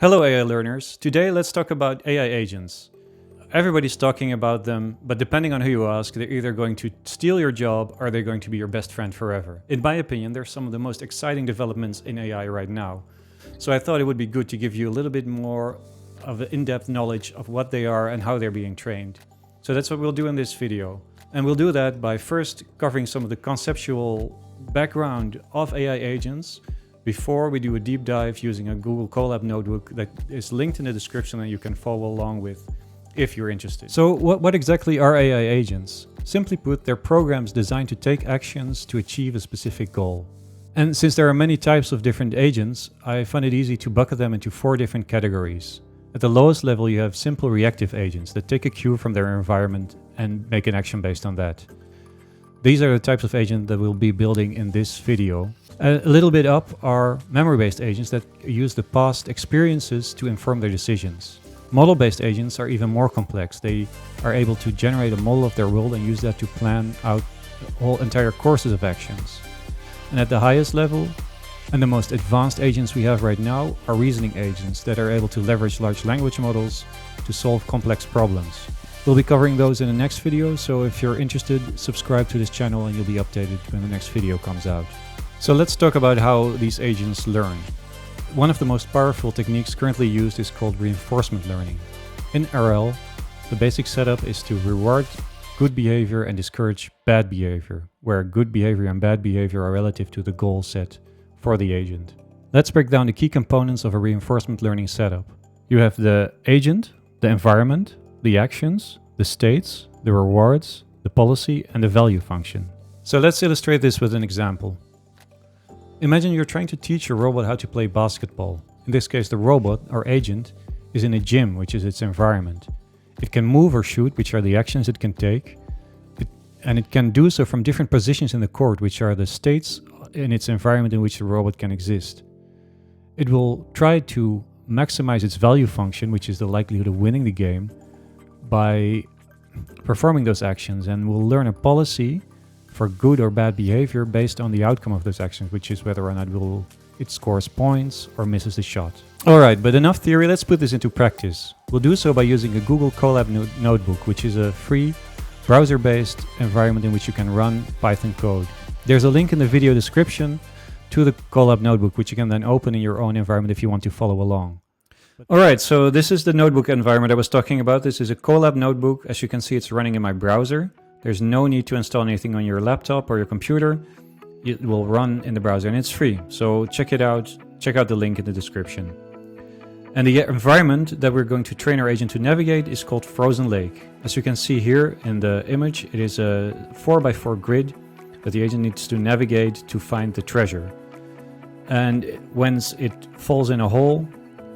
Hello AI learners. Today let's talk about AI agents. Everybody's talking about them, but depending on who you ask, they're either going to steal your job or they're going to be your best friend forever. In my opinion, they're some of the most exciting developments in AI right now. So I thought it would be good to give you a little bit more of an in-depth knowledge of what they are and how they're being trained. So that's what we'll do in this video. And we'll do that by first covering some of the conceptual background of AI agents before we do a deep dive using a Google Colab notebook that is linked in the description and you can follow along with if you're interested. So what exactly are AI agents? Simply put, they're programs designed to take actions to achieve a specific goal. And since there are many types of different agents, I find it easy to bucket them into 4 different categories. At the lowest level, you have simple reactive agents that take a cue from their environment and make an action based on that. These are the types of agents that we'll be building in this video. A little bit up are memory-based agents that use the past experiences to inform their decisions. Model-based agents are even more complex. They are able to generate a model of their world and use that to plan out whole entire courses of actions. And at the highest level, and the most advanced agents we have right now, are reasoning agents that are able to leverage large language models to solve complex problems. We'll be covering those in the next video, so if you're interested, subscribe to this channel and you'll be updated when the next video comes out. So let's talk about how these agents learn. One of the most powerful techniques currently used is called reinforcement learning. In RL, the basic setup is to reward good behavior and discourage bad behavior, where good behavior and bad behavior are relative to the goal set for the agent. Let's break down the key components of a reinforcement learning setup. You have the agent, the environment, the actions, the states, the rewards, the policy, and the value function. So let's illustrate this with an example. Imagine you're trying to teach a robot how to play basketball. In this case, the robot, or agent, is in a gym, which is its environment. It can move or shoot, which are the actions it can take, and it can do so from different positions in the court, which are the states in its environment in which the robot can exist. It will try to maximize its value function, which is the likelihood of winning the game, by performing those actions, and will learn a policy for good or bad behavior based on the outcome of those actions, which is whether or not it scores points or misses the shot. Alright, but enough theory, let's put this into practice. We'll do so by using a Google Colab notebook, which is a free browser-based environment in which you can run Python code. There's a link in the video description to the Colab notebook, which you can then open in your own environment if you want to follow along. Alright, so this is the notebook environment I was talking about. This is a Colab notebook. As you can see, it's running in my browser. There's no need to install anything on your laptop or your computer. It will run in the browser and it's free. So check it out. Check out the link in the description. And the environment that we're going to train our agent to navigate is called Frozen Lake. As you can see here in the image, it is a 4x4 grid that the agent needs to navigate to find the treasure. And once it falls in a hole,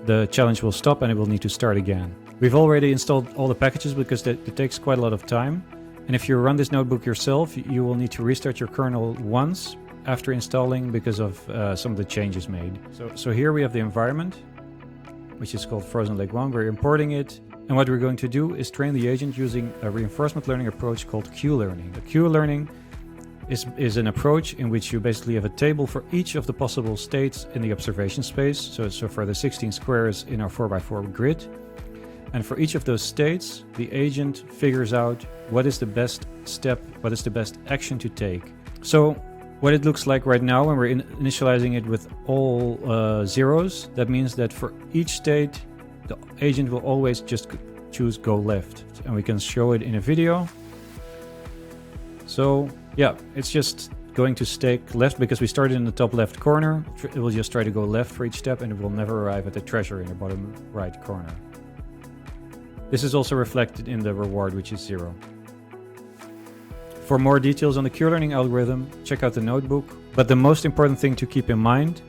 the challenge will stop and it will need to start again. We've already installed all the packages because it takes quite a lot of time. And if you run this notebook yourself, you will need to restart your kernel once after installing because of some of the changes made. So here we have the environment, which is called Frozen Lake 1. We're importing it. And what we're going to do is train the agent using a reinforcement learning approach called Q-learning. The Q-learning is an approach in which you basically have a table for each of the possible states in the observation space. So for the 16 squares in our 4x4 grid. And for each of those states, the agent figures out what is the best step, what is the best action to take. So what it looks like right now when we're initializing it with all zeros, that means that for each state, the agent will always just choose go left. And we can show it in a video. So yeah, it's just going to stake left because we started in the top left corner. It will just try to go left for each step and it will never arrive at the treasure in the bottom right corner. This is also reflected in the reward, which is 0. For more details on the Q-learning algorithm, check out the notebook. But the most important thing to keep in mind,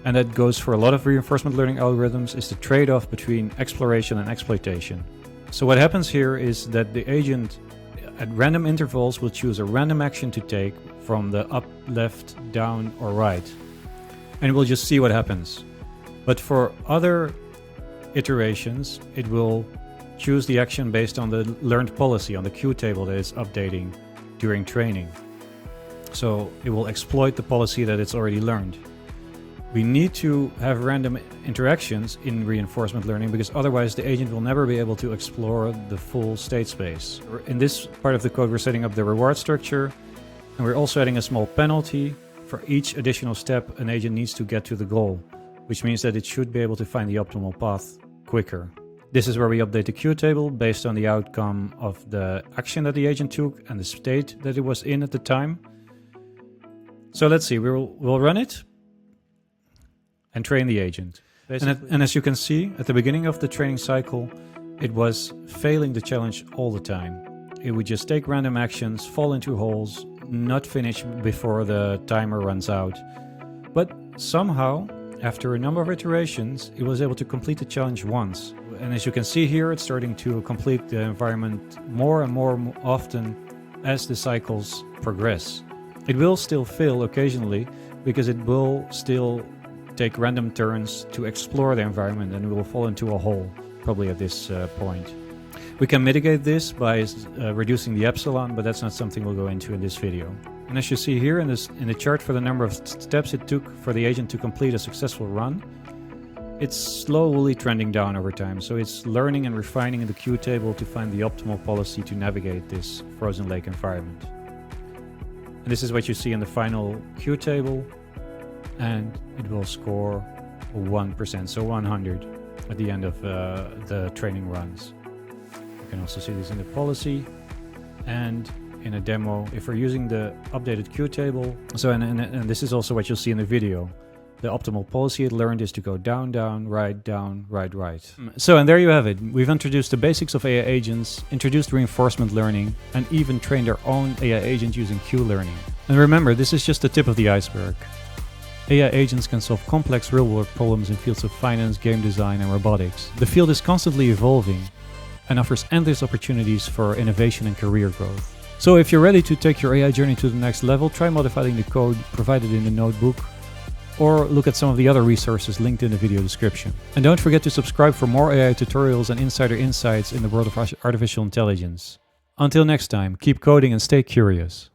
and that goes for a lot of reinforcement learning algorithms, is the trade-off between exploration and exploitation. So what happens here is that the agent at random intervals will choose a random action to take from the up, left, down, or right. And we'll just see what happens. But for other iterations, it will choose the action based on the learned policy on the Q table that it's updating during training. So it will exploit the policy that it's already learned. We need to have random interactions in reinforcement learning because otherwise the agent will never be able to explore the full state space. In this part of the code, we're setting up the reward structure, and we're also adding a small penalty. For each additional step, an agent needs to get to the goal, which means that it should be able to find the optimal path quicker. This is where we update the queue table based on the outcome of the action that the agent took and the state that it was in at the time. So let's see, we'll run it and train the agent. And as you can see, at the beginning of the training cycle, it was failing the challenge all the time. It would just take random actions, fall into holes, not finish before the timer runs out. But somehow, after a number of iterations, it was able to complete the challenge once. And as you can see here, it's starting to complete the environment more and more often as the cycles progress. It will still fail occasionally because it will still take random turns to explore the environment and will fall into a hole, probably at this point. We can mitigate this by reducing the epsilon, but that's not something we'll go into in this video. And as you see here in the chart for the number of steps it took for the agent to complete a successful run, it's slowly trending down over time. So it's learning and refining the queue table to find the optimal policy to navigate this frozen lake environment. And this is what you see in the final queue table, and it will score 1%, so 100 at the end of the training runs. You can also see this in the policy and in a demo if we're using the updated queue table. So and this is also what you'll see in the video. The optimal policy it learned is to go down, down, right, right. So, and there you have it. We've introduced the basics of AI agents, introduced reinforcement learning, and even trained our own AI agent using queue learning. And remember, this is just the tip of the iceberg. AI agents can solve complex real-world problems in fields of finance, game design, and robotics. The field is constantly evolving and offers endless opportunities for innovation and career growth. So if you're ready to take your AI journey to the next level, try modifying the code provided in the notebook, or look at some of the other resources linked in the video description. And don't forget to subscribe for more AI tutorials and insider insights in the world of artificial intelligence. Until next time, keep coding and stay curious.